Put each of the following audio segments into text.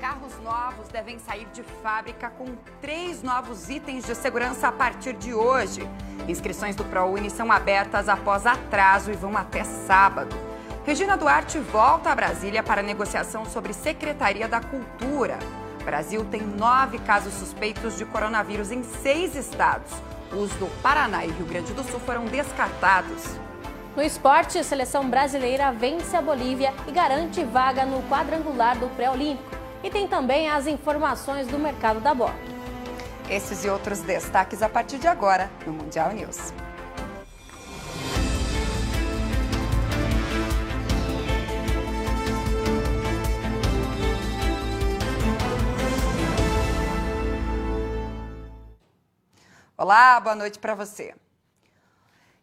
Carros novos devem sair de fábrica com 3 novos itens de segurança a partir de hoje. Inscrições do ProUni são abertas após atraso e vão até sábado. Regina Duarte volta a Brasília para a negociação sobre Secretaria da Cultura. O Brasil tem 9 casos suspeitos de coronavírus em 6 estados. Os do Paraná e Rio Grande do Sul foram descartados. No esporte, a seleção brasileira vence a Bolívia e garante vaga no quadrangular do pré-olímpico. E tem também as informações do mercado da bola. Esses e outros destaques a partir de agora no Mundial News. Olá, boa noite para você.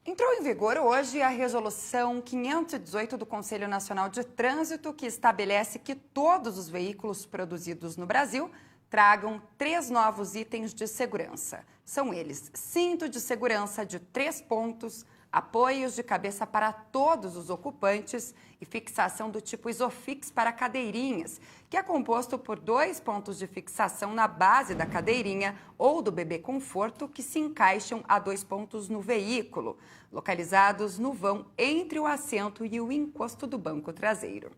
Entrou em vigor hoje a Resolução 518 do Conselho Nacional de Trânsito, que estabelece que todos os veículos produzidos no Brasil tragam 3 novos itens de segurança. São eles: cinto de segurança de 3 pontos, apoios de cabeça para todos os ocupantes e fixação do tipo Isofix para cadeirinhas, que é composto por 2 pontos de fixação na base da cadeirinha ou do bebê conforto que se encaixam a 2 pontos no veículo, localizados no vão entre o assento e o encosto do banco traseiro.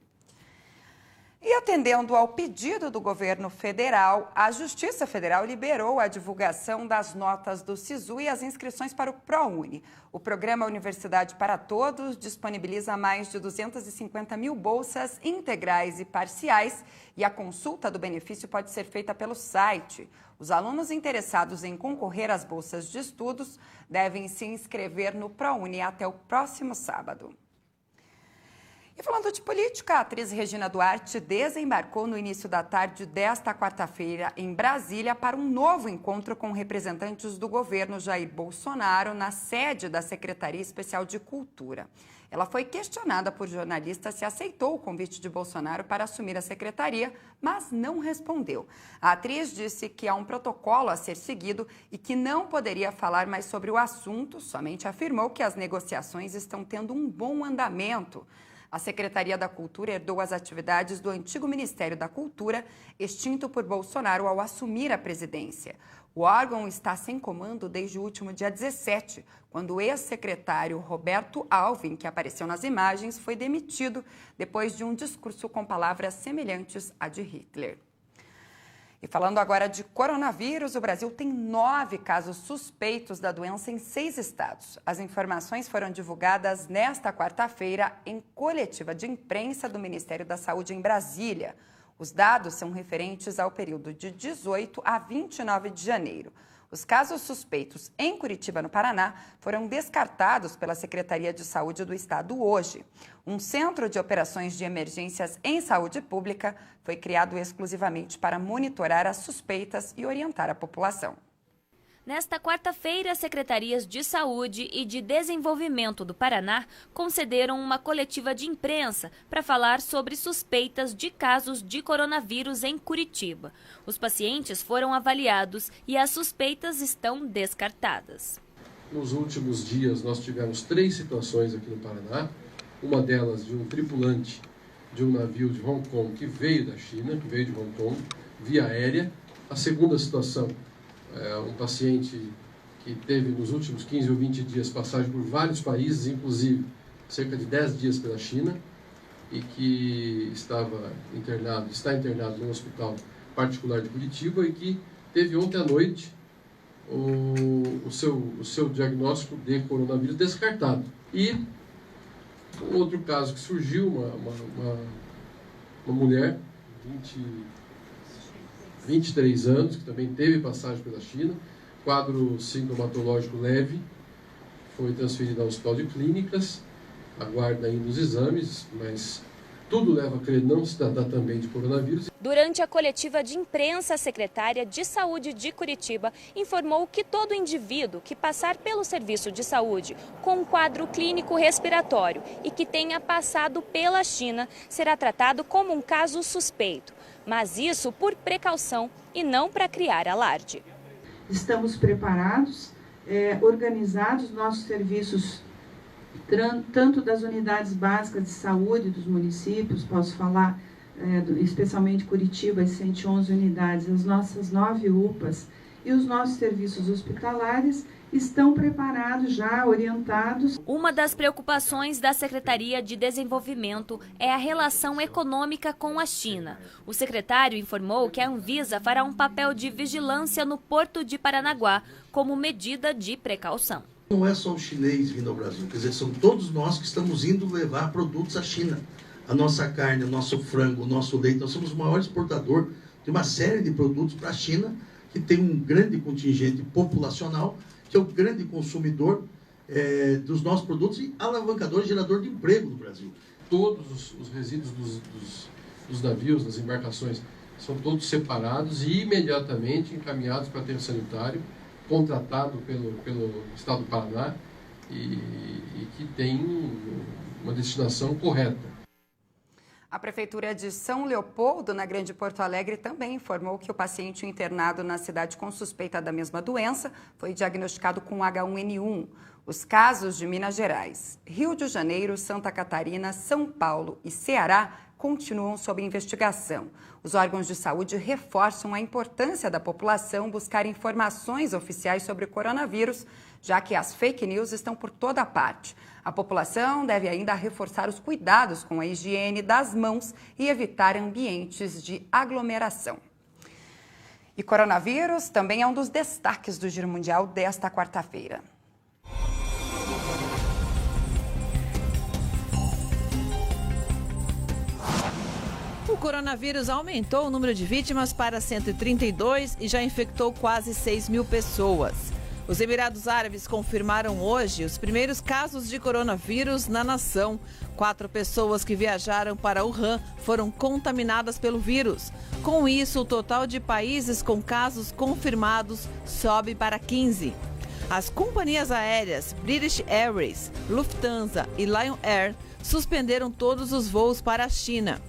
E atendendo ao pedido do governo federal, a Justiça Federal liberou a divulgação das notas do SISU e as inscrições para o ProUni. O programa Universidade para Todos disponibiliza mais de 250 mil bolsas integrais e parciais e a consulta do benefício pode ser feita pelo site. Os alunos interessados em concorrer às bolsas de estudos devem se inscrever no ProUni até o próximo sábado. E falando de política, a atriz Regina Duarte desembarcou no início da tarde desta quarta-feira em Brasília para um novo encontro com representantes do governo Jair Bolsonaro na sede da Secretaria Especial de Cultura. Ela foi questionada por jornalistas se aceitou o convite de Bolsonaro para assumir a secretaria, mas não respondeu. A atriz disse que há um protocolo a ser seguido e que não poderia falar mais sobre o assunto, somente afirmou que as negociações estão tendo um bom andamento. A Secretaria da Cultura herdou as atividades do antigo Ministério da Cultura, extinto por Bolsonaro ao assumir a presidência. O órgão está sem comando desde o último dia 17, quando o ex-secretário Roberto Alvim, que apareceu nas imagens, foi demitido depois de um discurso com palavras semelhantes à de Hitler. E falando agora de coronavírus, o Brasil tem 9 casos suspeitos da doença em 6 estados. As informações foram divulgadas nesta quarta-feira em coletiva de imprensa do Ministério da Saúde em Brasília. Os dados são referentes ao período de 18 a 29 de janeiro. Os casos suspeitos em Curitiba, no Paraná, foram descartados pela Secretaria de Saúde do Estado hoje. Um centro de operações de emergências em saúde pública foi criado exclusivamente para monitorar as suspeitas e orientar a população. Nesta quarta-feira, as secretarias de Saúde e de Desenvolvimento do Paraná concederam uma coletiva de imprensa para falar sobre suspeitas de casos de coronavírus em Curitiba. Os pacientes foram avaliados e as suspeitas estão descartadas. Nos últimos dias, nós tivemos 3 situações aqui no Paraná. Uma delas de um tripulante de um navio de Hong Kong que veio da China, que veio de Hong Kong, via aérea. A segunda situação um paciente que teve nos últimos 15 ou 20 dias passagem por vários países, inclusive cerca de 10 dias pela China, e que está internado num hospital particular de Curitiba e que teve ontem à noite o seu diagnóstico de coronavírus descartado. E outro caso que surgiu, uma mulher, 23 anos, que também teve passagem pela China, quadro sintomatológico leve, foi transferida ao Hospital de Clínicas, aguarda ainda os exames, mas tudo leva a crer não se tratar também de coronavírus. Durante a coletiva de imprensa, a secretária de Saúde de Curitiba informou que todo indivíduo que passar pelo serviço de saúde com um quadro clínico respiratório e que tenha passado pela China será tratado como um caso suspeito. Mas isso por precaução e não para criar alarde. Estamos preparados, organizados, nossos serviços, tanto das unidades básicas de saúde dos municípios, posso falar especialmente Curitiba, as 111 unidades, as nossas 9 UPAs e os nossos serviços hospitalares estão preparados já, orientados. Uma das preocupações da Secretaria de Desenvolvimento é a relação econômica com a China. O secretário informou que a Anvisa fará um papel de vigilância no Porto de Paranaguá como medida de precaução. Não é só o chinês vindo ao Brasil, quer dizer, são todos nós que estamos indo levar produtos à China. A nossa carne, o nosso frango, o nosso leite, nós somos o maior exportador de uma série de produtos para a China, que tem um grande contingente populacional, que é o grande consumidor dos nossos produtos e alavancador, gerador de emprego no Brasil. Todos os resíduos dos navios, das embarcações, são todos separados e imediatamente encaminhados para aterro sanitário, contratado pelo Estado do Paraná e que tem uma destinação correta. A Prefeitura de São Leopoldo, na Grande Porto Alegre, também informou que o paciente internado na cidade com suspeita da mesma doença foi diagnosticado com H1N1. Os casos de Minas Gerais, Rio de Janeiro, Santa Catarina, São Paulo e Ceará continuam sob investigação. Os órgãos de saúde reforçam a importância da população buscar informações oficiais sobre o coronavírus, já que as fake news estão por toda parte. A população deve ainda reforçar os cuidados com a higiene das mãos e evitar ambientes de aglomeração. E coronavírus também é um dos destaques do Giro Mundial desta quarta-feira. O coronavírus aumentou o número de vítimas para 132 e já infectou quase 6 mil pessoas. Os Emirados Árabes confirmaram hoje os primeiros casos de coronavírus na nação. 4 pessoas que viajaram para Wuhan foram contaminadas pelo vírus. Com isso, o total de países com casos confirmados sobe para 15. As companhias aéreas British Airways, Lufthansa e Lion Air suspenderam todos os voos para a China.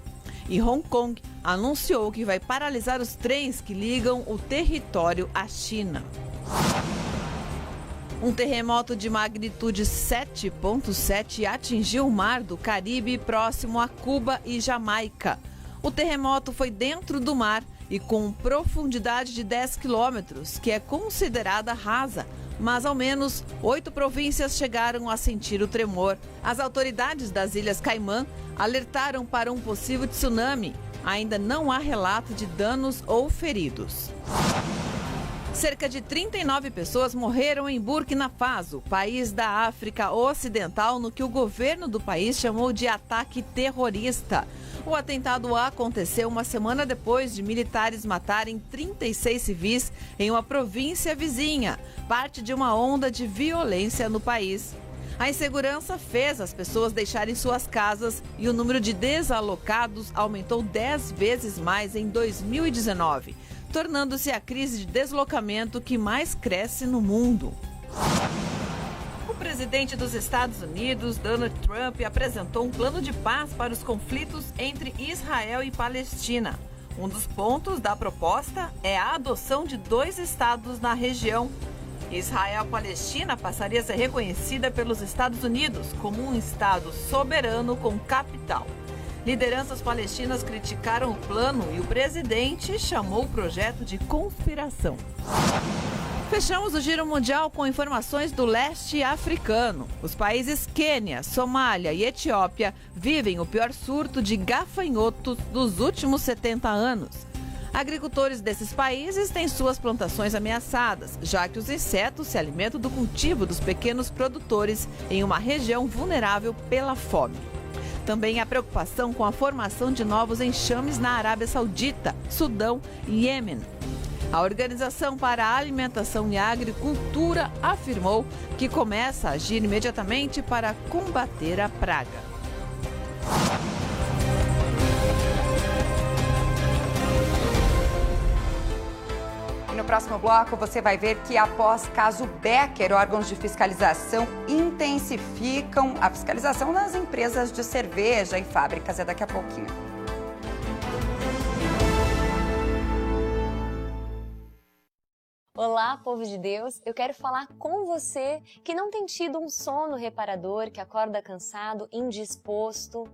E Hong Kong anunciou que vai paralisar os trens que ligam o território à China. Um terremoto de magnitude 7,7 atingiu o mar do Caribe próximo a Cuba e Jamaica. O terremoto foi dentro do mar e com profundidade de 10 quilômetros, que é considerada rasa. Mas ao menos 8 províncias chegaram a sentir o tremor. As autoridades das Ilhas Caimã alertaram para um possível tsunami. Ainda não há relato de danos ou feridos. Cerca de 39 pessoas morreram em Burkina Faso, país da África Ocidental, no que o governo do país chamou de ataque terrorista. O atentado aconteceu uma semana depois de militares matarem 36 civis em uma província vizinha, parte de uma onda de violência no país. A insegurança fez as pessoas deixarem suas casas e o número de desalocados aumentou 10 vezes mais em 2019, tornando-se a crise de deslocamento que mais cresce no mundo. O presidente dos Estados Unidos, Donald Trump, apresentou um plano de paz para os conflitos entre Israel e Palestina. Um dos pontos da proposta é a adoção de 2 estados na região. Israel-Palestina passaria a ser reconhecida pelos Estados Unidos como um estado soberano com capital. Lideranças palestinas criticaram o plano e o presidente chamou o projeto de conspiração. Fechamos o Giro Mundial com informações do leste africano. Os países Quênia, Somália e Etiópia vivem o pior surto de gafanhotos dos últimos 70 anos. Agricultores desses países têm suas plantações ameaçadas, já que os insetos se alimentam do cultivo dos pequenos produtores em uma região vulnerável pela fome. Também há preocupação com a formação de novos enxames na Arábia Saudita, Sudão e Iêmen. A Organização para a Alimentação e a Agricultura afirmou que começa a agir imediatamente para combater a praga. E no próximo bloco você vai ver que após caso Becker, órgãos de fiscalização intensificam a fiscalização nas empresas de cerveja e fábricas. É daqui a pouquinho. Olá, povo de Deus! Eu quero falar com você que não tem tido um sono reparador, que acorda cansado, indisposto.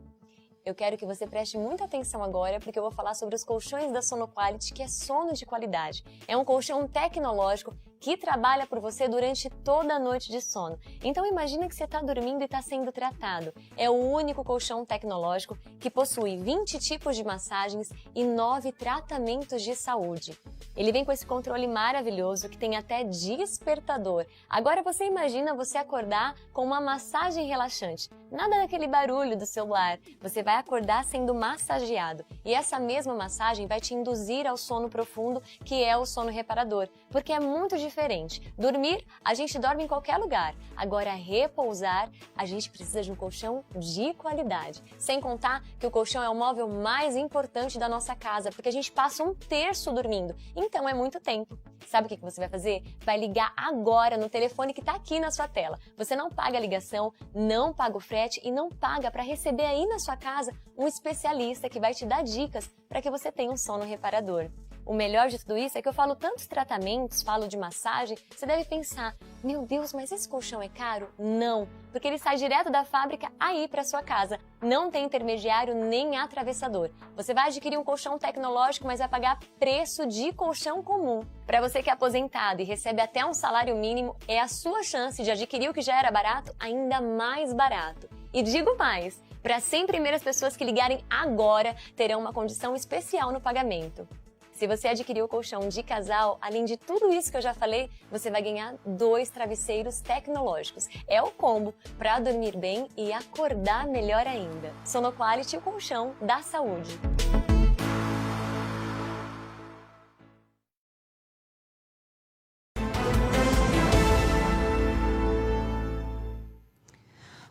eu quero que você preste muita atenção agora, porque eu vou falar sobre os colchões da Sonoquality, que é sono de qualidade. É um colchão tecnológico que trabalha por você durante toda a noite de sono. Então imagina que você está dormindo e está sendo tratado. É o único colchão tecnológico que possui 20 tipos de massagens e 9 tratamentos de saúde. Ele vem com esse controle maravilhoso que tem até despertador. Agora você imagina você acordar com uma massagem relaxante. Nada daquele barulho do celular. Você vai acordar sendo massageado. E essa mesma massagem vai te induzir ao sono profundo, que é o sono reparador. Porque é muito diferente. Dormir, a gente dorme em qualquer lugar. Agora, repousar, a gente precisa de um colchão de qualidade. Sem contar que o colchão é o móvel mais importante da nossa casa, porque a gente passa 1/3 dormindo. Então, é muito tempo. Sabe o que você vai fazer? Vai ligar agora no telefone que está aqui na sua tela. Você não paga a ligação, não paga o frete e não paga para receber aí na sua casa um especialista que vai te dar dicas para que você tenha um sono reparador. O melhor de tudo isso é que eu falo tantos tratamentos, falo de massagem, você deve pensar, meu Deus, mas esse colchão é caro? Não, porque ele sai direto da fábrica aí para sua casa. Não tem intermediário nem atravessador. Você vai adquirir um colchão tecnológico, mas vai pagar preço de colchão comum. Para você que é aposentado e recebe até um salário mínimo, é a sua chance de adquirir o que já era barato ainda mais barato. E digo mais, para as 100 primeiras pessoas que ligarem agora, terão uma condição especial no pagamento. Se você adquirir o colchão de casal, além de tudo isso que eu já falei, você vai ganhar 2 travesseiros tecnológicos. É o combo para dormir bem e acordar melhor ainda. Sonoquality, o colchão da saúde.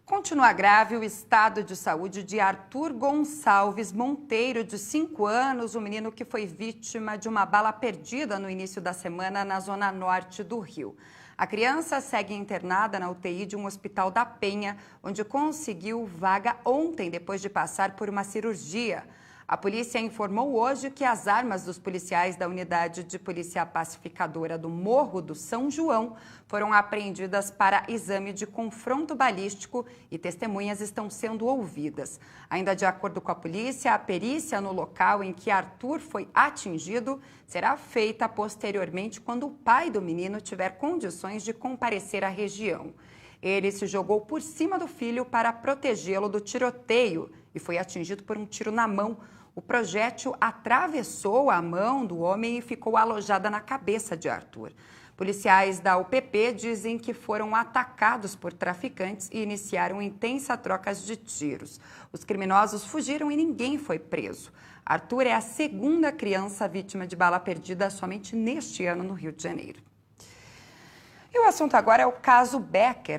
Continua grave o estado de saúde de Arthur Gonçalves Monteiro, de 5 anos, o menino que foi vítima de uma bala perdida no início da semana na zona norte do Rio. A criança segue internada na UTI de um hospital da Penha, onde conseguiu vaga ontem, depois de passar por uma cirurgia. A polícia informou hoje que as armas dos policiais da Unidade de Polícia Pacificadora do Morro do São João foram apreendidas para exame de confronto balístico e testemunhas estão sendo ouvidas. Ainda de acordo com a polícia, a perícia no local em que Arthur foi atingido será feita posteriormente quando o pai do menino tiver condições de comparecer à região. Ele se jogou por cima do filho para protegê-lo do tiroteio e foi atingido por um tiro na mão. O projétil atravessou a mão do homem e ficou alojada na cabeça de Arthur. Policiais da UPP dizem que foram atacados por traficantes e iniciaram intensa troca de tiros. Os criminosos fugiram e ninguém foi preso. Arthur é a 2ª criança vítima de bala perdida somente neste ano no Rio de Janeiro. E o assunto agora é o caso Becker.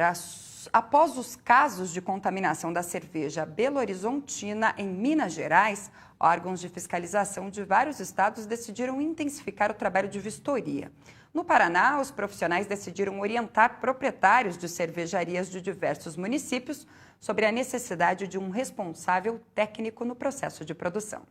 Após os casos de contaminação da cerveja Belo Horizontina em Minas Gerais, órgãos de fiscalização de vários estados decidiram intensificar o trabalho de vistoria. No Paraná, os profissionais decidiram orientar proprietários de cervejarias de diversos municípios sobre a necessidade de um responsável técnico no processo de produção.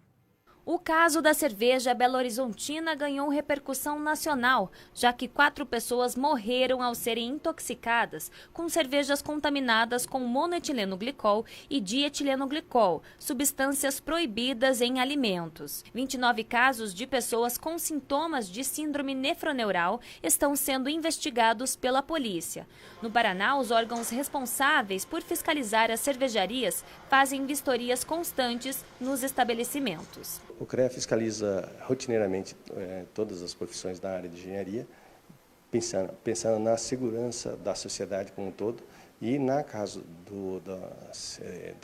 O caso da cerveja Belo Horizontina ganhou repercussão nacional, já que 4 pessoas morreram ao serem intoxicadas com cervejas contaminadas com monoetilenoglicol e dietilenoglicol, substâncias proibidas em alimentos. 29 casos de pessoas com sintomas de síndrome nefroneural estão sendo investigados pela polícia. No Paraná, os órgãos responsáveis por fiscalizar as cervejarias fazem vistorias constantes nos estabelecimentos. O CREA fiscaliza rotineiramente todas as profissões da área de engenharia, pensando na segurança da sociedade como um todo, e na caso do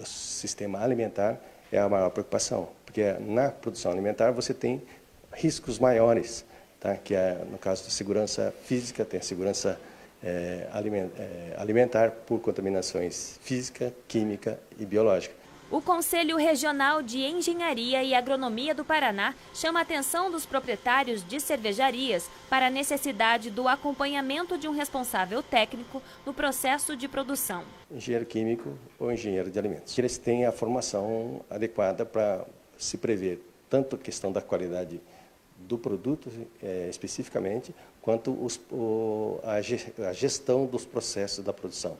sistema alimentar é a maior preocupação, porque na produção alimentar você tem riscos maiores, tá? Que é, no caso da segurança física, tem a segurança alimentar por contaminações física, química e biológica. O Conselho Regional de Engenharia e Agronomia do Paraná chama a atenção dos proprietários de cervejarias para a necessidade do acompanhamento de um responsável técnico no processo de produção. Engenheiro químico ou engenheiro de alimentos. Eles têm a formação adequada para se prever tanto a questão da qualidade do produto especificamente, quanto a gestão dos processos da produção.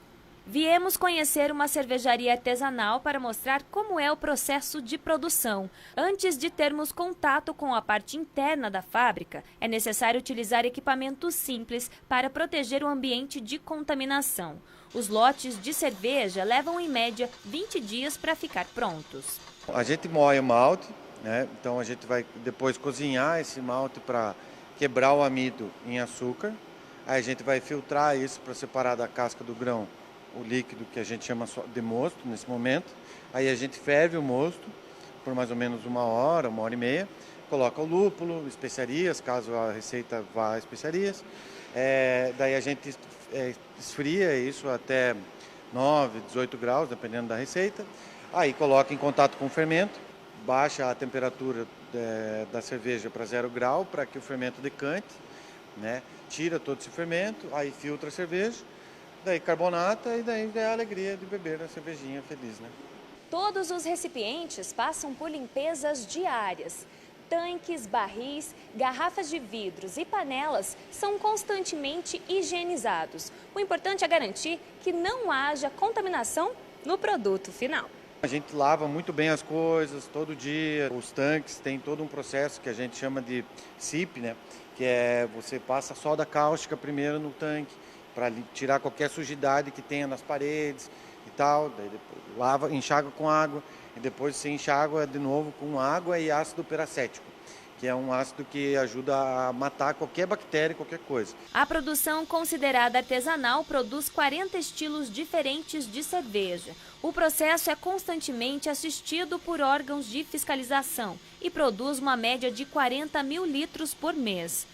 Viemos conhecer uma cervejaria artesanal para mostrar como é o processo de produção. Antes de termos contato com a parte interna da fábrica, é necessário utilizar equipamentos simples para proteger o ambiente de contaminação. Os lotes de cerveja levam em média 20 dias para ficar prontos. A gente moe o malte, né? Então a gente vai depois cozinhar esse malte para quebrar o amido em açúcar. Aí a gente vai filtrar isso para separar da casca do grão o líquido que a gente chama de mosto nesse momento. Aí a gente ferve o mosto por mais ou menos 1 hora, 1h30. Coloca o lúpulo, especiarias, caso a receita vá a especiarias. Daí a gente esfria isso até 9, 18 graus, dependendo da receita. Aí coloca em contato com o fermento, baixa a temperatura da cerveja para 0 grau para que o fermento decante, né? Tira todo esse fermento, aí filtra a cerveja, daí carbonata e daí é a alegria de beber a cervejinha feliz, né? Todos os recipientes passam por limpezas diárias. Tanques, barris, garrafas de vidros e panelas são constantemente higienizados. O importante é garantir que não haja contaminação no produto final. A gente lava muito bem as coisas todo dia. Os tanques têm todo um processo que a gente chama de SIP, né? Que é você passa soda cáustica primeiro no tanque para tirar qualquer sujidade que tenha nas paredes e tal. Daí depois lava, enxágua com água e depois você enxágua de novo com água e ácido peracético, que é um ácido que ajuda a matar qualquer bactéria, qualquer coisa. A produção considerada artesanal produz 40 estilos diferentes de cerveja. O processo é constantemente assistido por órgãos de fiscalização e produz uma média de 40 mil litros por mês.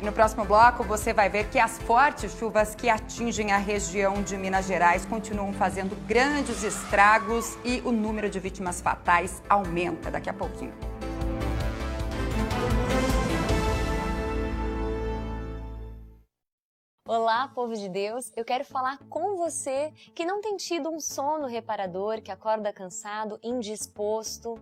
No próximo bloco, você vai ver que as fortes chuvas que atingem a região de Minas Gerais continuam fazendo grandes estragos e o número de vítimas fatais aumenta daqui a pouquinho. Olá, povo de Deus! Eu quero falar com você que não tem tido um sono reparador, que acorda cansado, indisposto.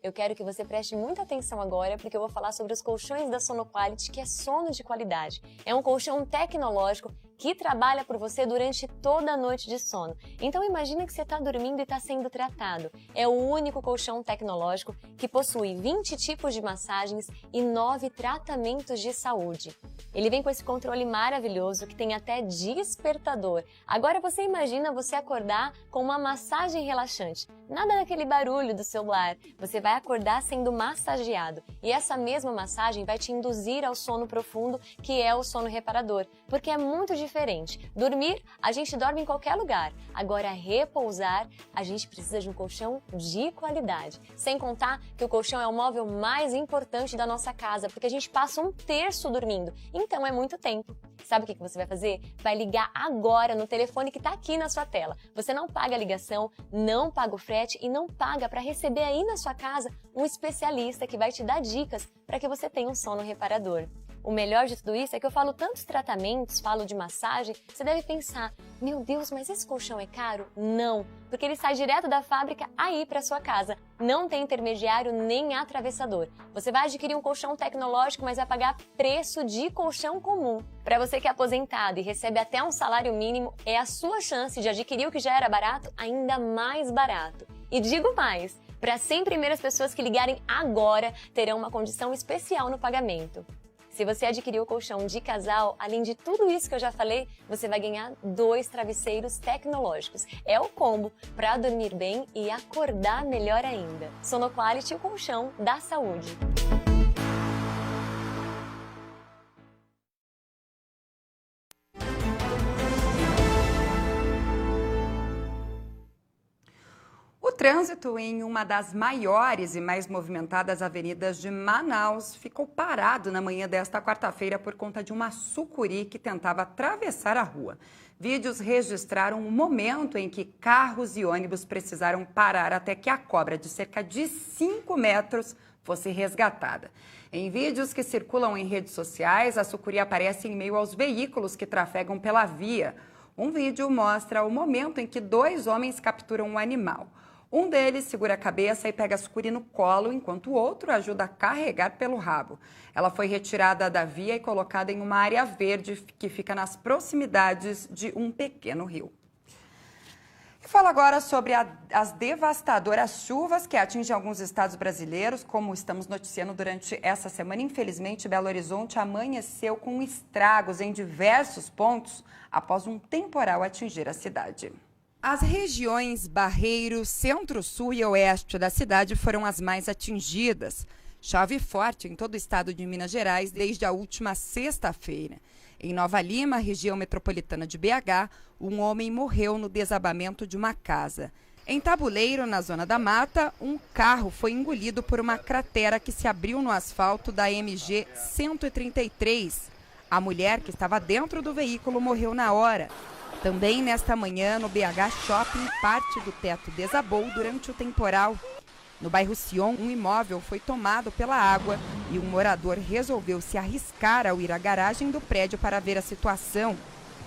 Eu quero que você preste muita atenção agora, porque eu vou falar sobre os colchões da Sonoquality, que é sono de qualidade. É um colchão tecnológico que trabalha por você durante toda a noite de sono. Então imagina que você está dormindo e está sendo tratado. É o único colchão tecnológico que possui 20 tipos de massagens e 9 tratamentos de saúde. Ele vem com esse controle maravilhoso que tem até despertador. Agora você imagina você acordar com uma massagem relaxante. Nada daquele barulho do celular. Você vai acordar sendo massageado. E essa mesma massagem vai te induzir ao sono profundo, que é o sono reparador. Porque é muito diferente. Dormir, a gente dorme em qualquer lugar. Agora, repousar, a gente precisa de um colchão de qualidade. Sem contar que o colchão é o móvel mais importante da nossa casa, porque a gente passa 1/3 dormindo. Então, é muito tempo. Sabe o que você vai fazer? Vai ligar agora no telefone que está aqui na sua tela. Você não paga a ligação, não paga o frete e não paga para receber aí na sua casa um especialista que vai te dar dicas para que você tenha um sono reparador. O melhor de tudo isso é que eu falo tantos tratamentos, falo de massagem, você deve pensar, meu Deus, mas esse colchão é caro? Não, porque ele sai direto da fábrica aí para sua casa. Não tem intermediário nem atravessador. Você vai adquirir um colchão tecnológico, mas vai pagar preço de colchão comum. Para você que é aposentado e recebe até um salário mínimo, é a sua chance de adquirir o que já era barato ainda mais barato. E digo mais, para as 100 primeiras pessoas que ligarem agora, terão uma condição especial no pagamento. Se você adquirir o colchão de casal, além de tudo isso que eu já falei, você vai ganhar 2 travesseiros tecnológicos. É o combo para dormir bem e acordar melhor ainda. Sonoquality, o colchão da saúde. O trânsito em uma das maiores e mais movimentadas avenidas de Manaus ficou parado na manhã desta quarta-feira por conta de uma sucuri que tentava atravessar a rua. Vídeos registraram o momento em que carros e ônibus precisaram parar até que a cobra de cerca de 5 metros fosse resgatada. Em vídeos que circulam em redes sociais, a sucuri aparece em meio aos veículos que trafegam pela via. Um vídeo mostra o momento em que 2 homens capturam o animal. Um deles segura a cabeça e pega a sucuri no colo, enquanto o outro ajuda a carregar pelo rabo. Ela foi retirada da via e colocada em uma área verde que fica nas proximidades de um pequeno rio. E falo agora sobre as devastadoras chuvas que atingem alguns estados brasileiros, como estamos noticiando durante essa semana. Infelizmente, Belo Horizonte amanheceu com estragos em diversos pontos após um temporal atingir a cidade. As regiões Barreiro, Centro-Sul e Oeste da cidade foram as mais atingidas. Chove forte em todo o estado de Minas Gerais desde a última sexta-feira. Em Nova Lima, região metropolitana de BH, um homem morreu no desabamento de uma casa. Em Tabuleiro, na Zona da Mata, um carro foi engolido por uma cratera que se abriu no asfalto da MG 133. A mulher que estava dentro do veículo morreu na hora. Também nesta manhã, no BH Shopping, parte do teto desabou durante o temporal. No bairro Sion, um imóvel foi tomado pela água e um morador resolveu se arriscar ao ir à garagem do prédio para ver a situação.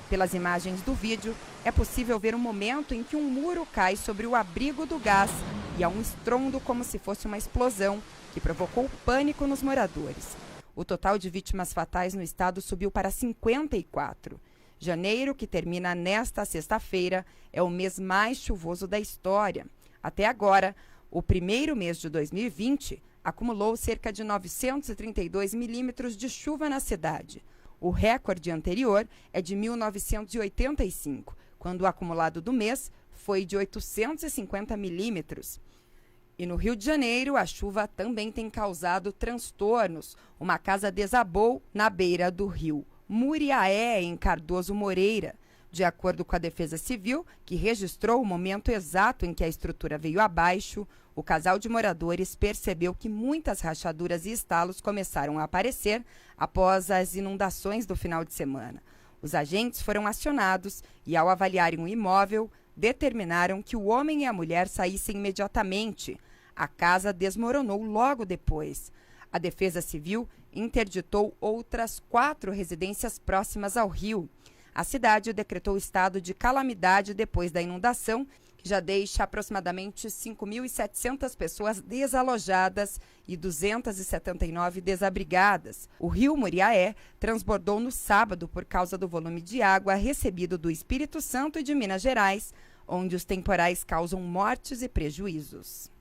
Pelas imagens do vídeo, é possível ver o momento em que um muro cai sobre o abrigo do gás e há um estrondo como se fosse uma explosão, que provocou pânico nos moradores. O total de vítimas fatais no estado subiu para 54. Janeiro, que termina nesta sexta-feira, é o mês mais chuvoso da história. Até agora, o primeiro mês de 2020 acumulou cerca de 932 milímetros de chuva na cidade. O recorde anterior é de 1985, quando o acumulado do mês foi de 850 milímetros. E no Rio de Janeiro, a chuva também tem causado transtornos. Uma casa desabou na beira do rio Muriaé, em Cardoso Moreira. De acordo com a Defesa Civil, que registrou o momento exato em que a estrutura veio abaixo, o casal de moradores percebeu que muitas rachaduras e estalos começaram a aparecer após as inundações do final de semana. Os agentes foram acionados e, ao avaliarem o imóvel, determinaram que o homem e a mulher saíssem imediatamente. A casa desmoronou logo depois. A Defesa Civil interditou outras 4 residências próximas ao rio. A cidade decretou estado de calamidade depois da inundação, que já deixa aproximadamente 5.700 pessoas desalojadas e 279 desabrigadas. O rio Muriaé transbordou no sábado por causa do volume de água recebido do Espírito Santo e de Minas Gerais, onde os temporais causam mortes e prejuízos.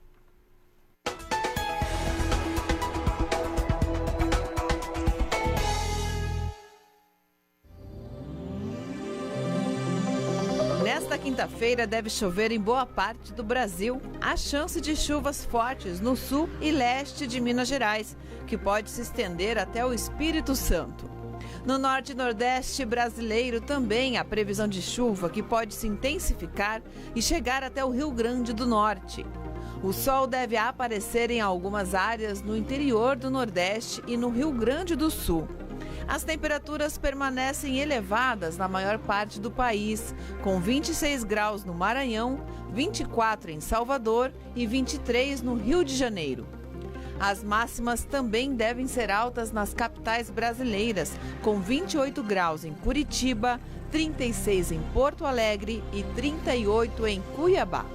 Nesta quinta-feira deve chover em boa parte do Brasil. Há chance de chuvas fortes no sul e leste de Minas Gerais, que pode se estender até o Espírito Santo. No norte e nordeste brasileiro também há previsão de chuva que pode se intensificar e chegar até o Rio Grande do Norte. O sol deve aparecer em algumas áreas no interior do Nordeste e no Rio Grande do Sul. As temperaturas permanecem elevadas na maior parte do país, com 26 graus no Maranhão, 24 em Salvador e 23 no Rio de Janeiro. As máximas também devem ser altas nas capitais brasileiras, com 28 graus em Curitiba, 36 em Porto Alegre e 38 em Cuiabá.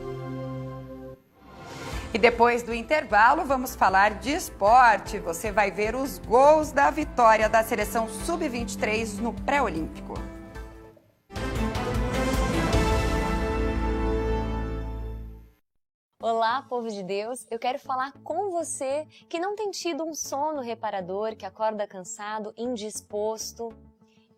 E depois do intervalo, vamos falar de esporte. Você vai ver os gols da vitória da seleção Sub-23 no pré-olímpico. Olá, povo de Deus! Eu quero falar com você que não tem tido um sono reparador, que acorda cansado, indisposto.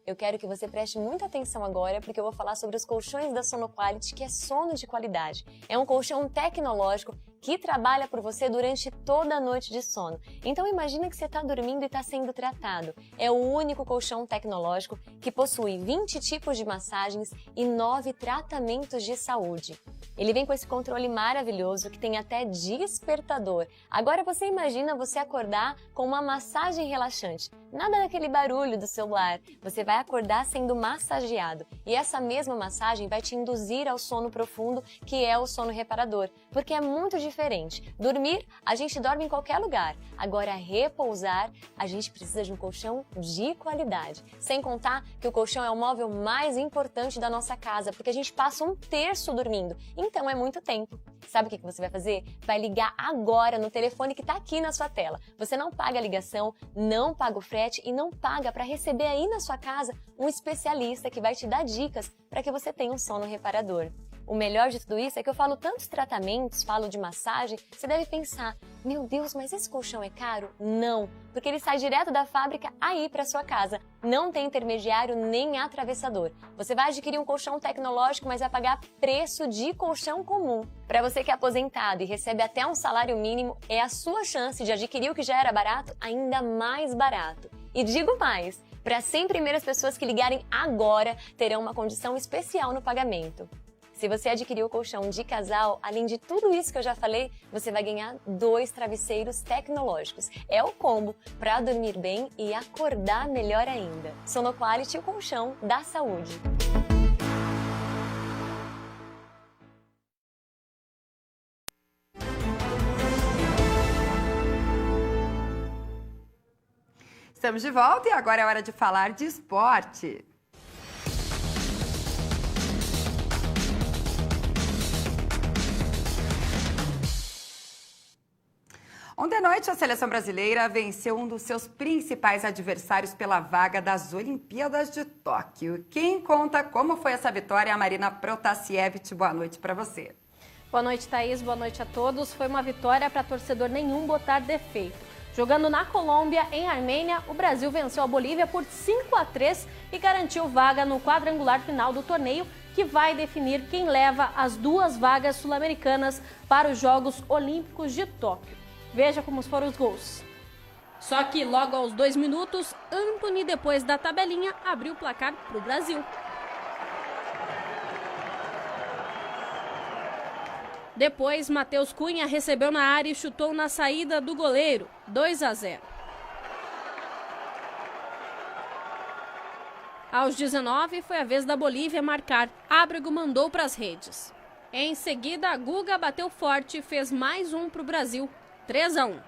Eu quero que você preste muita atenção agora, porque eu vou falar sobre os colchões da Sonoquality, que é sono de qualidade. É um colchão tecnológico que trabalha por você durante toda a noite de sono. Então imagina que você está dormindo e está sendo tratado. É o único colchão tecnológico que possui 20 tipos de massagens e 9 tratamentos de saúde. Ele vem com esse controle maravilhoso que tem até despertador. Agora você imagina você acordar com uma massagem relaxante. Nada daquele barulho do celular. Você vai acordar sendo massageado. E essa mesma massagem vai te induzir ao sono profundo, que é o sono reparador. Porque é muito diferente. Dormir, a gente dorme em qualquer lugar. Agora, repousar, a gente precisa de um colchão de qualidade. Sem contar que o colchão é o móvel mais importante da nossa casa, porque a gente passa 1/3 dormindo. Então, é muito tempo. Sabe o que você vai fazer? Vai ligar agora no telefone que está aqui na sua tela. Você não paga a ligação, não paga o frete e não paga para receber aí na sua casa um especialista que vai te dar dicas para que você tenha um sono reparador. O melhor de tudo isso é que eu falo tantos tratamentos, falo de massagem, você deve pensar, meu Deus, mas esse colchão é caro? Não, porque ele sai direto da fábrica aí para sua casa. Não tem intermediário nem atravessador. Você vai adquirir um colchão tecnológico, mas vai pagar preço de colchão comum. Para você que é aposentado e recebe até um salário mínimo, é a sua chance de adquirir o que já era barato ainda mais barato. E digo mais, para as 100 primeiras pessoas que ligarem agora, terão uma condição especial no pagamento. Se você adquirir o colchão de casal, além de tudo isso que eu já falei, você vai ganhar 2 travesseiros tecnológicos. É o combo para dormir bem e acordar melhor ainda. Sonoquality, o colchão da saúde. Estamos de volta e agora é hora de falar de esporte. Ontem à noite, a seleção brasileira venceu um dos seus principais adversários pela vaga das Olimpíadas de Tóquio. Quem conta como foi essa vitória é a Marina Protasiewicz. Boa noite para você. Boa noite, Thaís. Boa noite a todos. Foi uma vitória para torcedor nenhum botar defeito. Jogando na Colômbia, em Armênia, o Brasil venceu a Bolívia por 5-3 e garantiu vaga no quadrangular final do torneio, que vai definir quem leva as 2 vagas sul-americanas para os Jogos Olímpicos de Tóquio. Veja como foram os gols. Só que logo aos 2 minutos, Antony, depois da tabelinha, abriu o placar para o Brasil. Depois, Matheus Cunha recebeu na área e chutou na saída do goleiro, 2-0. Aos 19, foi a vez da Bolívia marcar. Ábrego mandou para as redes. Em seguida, Guga bateu forte e fez mais um para o Brasil, 3-1.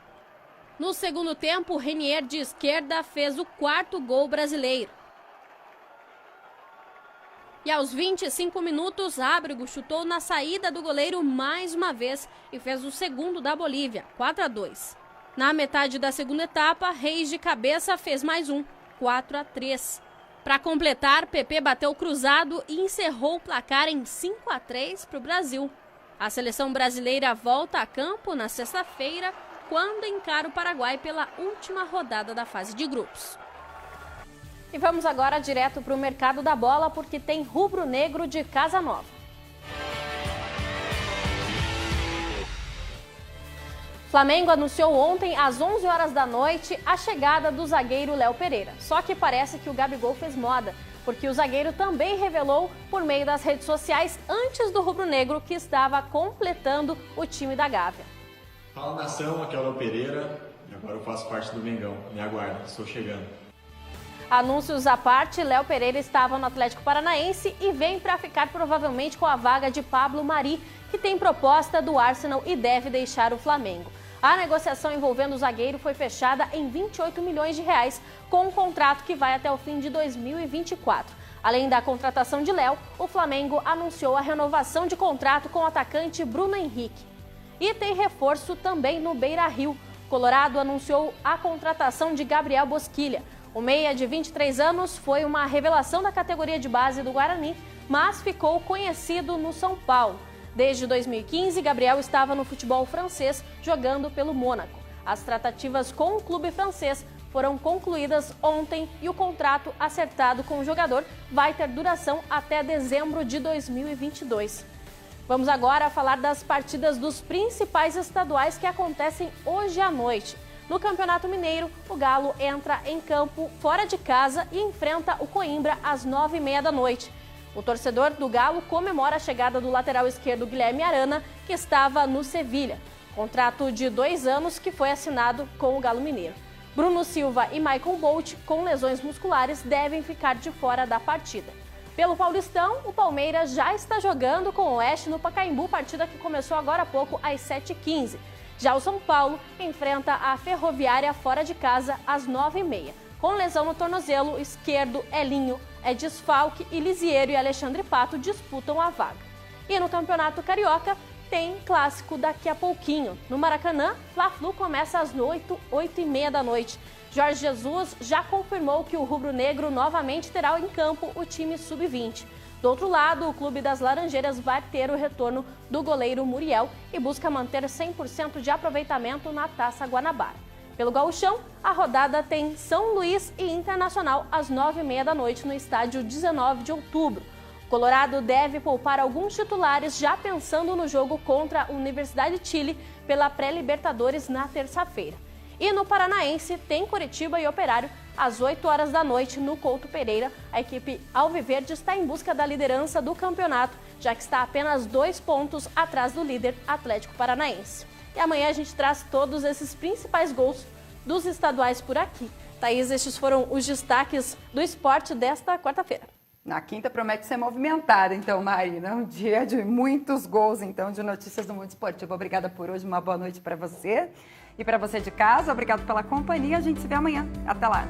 No segundo tempo, Renier de esquerda fez o 4º gol brasileiro. E aos 25 minutos, Ábrego chutou na saída do goleiro mais uma vez e fez o 2º da Bolívia, 4-2. Na metade da segunda etapa, Reis de cabeça fez mais um, 4-3. Para completar, Pepe bateu cruzado e encerrou o placar em 5-3 para o Brasil. A seleção brasileira volta a campo na sexta-feira, quando encara o Paraguai pela última rodada da fase de grupos. E vamos agora direto para o mercado da bola, porque tem rubro-negro de Casa Nova. Flamengo anunciou ontem, às 11 horas da noite, a chegada do zagueiro Léo Pereira. Só que parece que o Gabigol fez moda, porque o zagueiro também revelou por meio das redes sociais, antes do rubro-negro, que estava completando o time da Gávea. Fala nação, aqui é o Léo Pereira e agora eu faço parte do Mengão. Me aguarda, estou chegando. Anúncios à parte, Léo Pereira estava no Atlético Paranaense e vem para ficar provavelmente com a vaga de Pablo Mari, que tem proposta do Arsenal e deve deixar o Flamengo. A negociação envolvendo o zagueiro foi fechada em 28 milhões de reais, com um contrato que vai até o fim de 2024. Além da contratação de Léo, o Flamengo anunciou a renovação de contrato com o atacante Bruno Henrique. E tem reforço também no Beira-Rio. Colorado anunciou a contratação de Gabriel Bosquilha. O meia de 23 anos foi uma revelação da categoria de base do Guarani, mas ficou conhecido no São Paulo. Desde 2015, Gabriel estava no futebol francês, jogando pelo Mônaco. As tratativas com o clube francês foram concluídas ontem e o contrato acertado com o jogador vai ter duração até dezembro de 2022. Vamos agora falar das partidas dos principais estaduais que acontecem hoje à noite. No Campeonato Mineiro, o Galo entra em campo fora de casa e enfrenta o Coimbra às 9h30 da noite. O torcedor do Galo comemora a chegada do lateral esquerdo Guilherme Arana, que estava no Sevilha. Contrato de 2 anos que foi assinado com o Galo Mineiro. Bruno Silva e Michael Bolt, com lesões musculares, devem ficar de fora da partida. Pelo Paulistão, o Palmeiras já está jogando com o Oeste no Pacaembu, partida que começou agora há pouco às 7h15. Já o São Paulo enfrenta a Ferroviária fora de casa às 9h30. Com lesão no tornozelo esquerdo, Elinho é desfalque e Lisiero e Alexandre Pato disputam a vaga. E no Campeonato Carioca tem clássico daqui a pouquinho. No Maracanã, Fla-Flu começa às 8h30 da noite. Jorge Jesus já confirmou que o rubro-negro novamente terá em campo o time sub-20. Do outro lado, o Clube das Laranjeiras vai ter o retorno do goleiro Muriel e busca manter 100% de aproveitamento na Taça Guanabara. Pelo Gauchão, a rodada tem São Luís e Internacional às 9h30 da noite no estádio 19 de outubro. O Colorado deve poupar alguns titulares já pensando no jogo contra a Universidade de Chile pela pré-Libertadores na terça-feira. E no Paranaense tem Coritiba e Operário às 8h da noite no Couto Pereira. A equipe alviverde está em busca da liderança do campeonato, já que está apenas 2 pontos atrás do líder Atlético Paranaense. E amanhã a gente traz todos esses principais gols dos estaduais por aqui. Thaís, estes foram os destaques do esporte desta quarta-feira. Na quinta promete ser movimentada, então, Marina. Um dia de muitos gols, então, de notícias do mundo esportivo. Obrigada por hoje, uma boa noite para você. E para você de casa, obrigado pela companhia. A gente se vê amanhã. Até lá.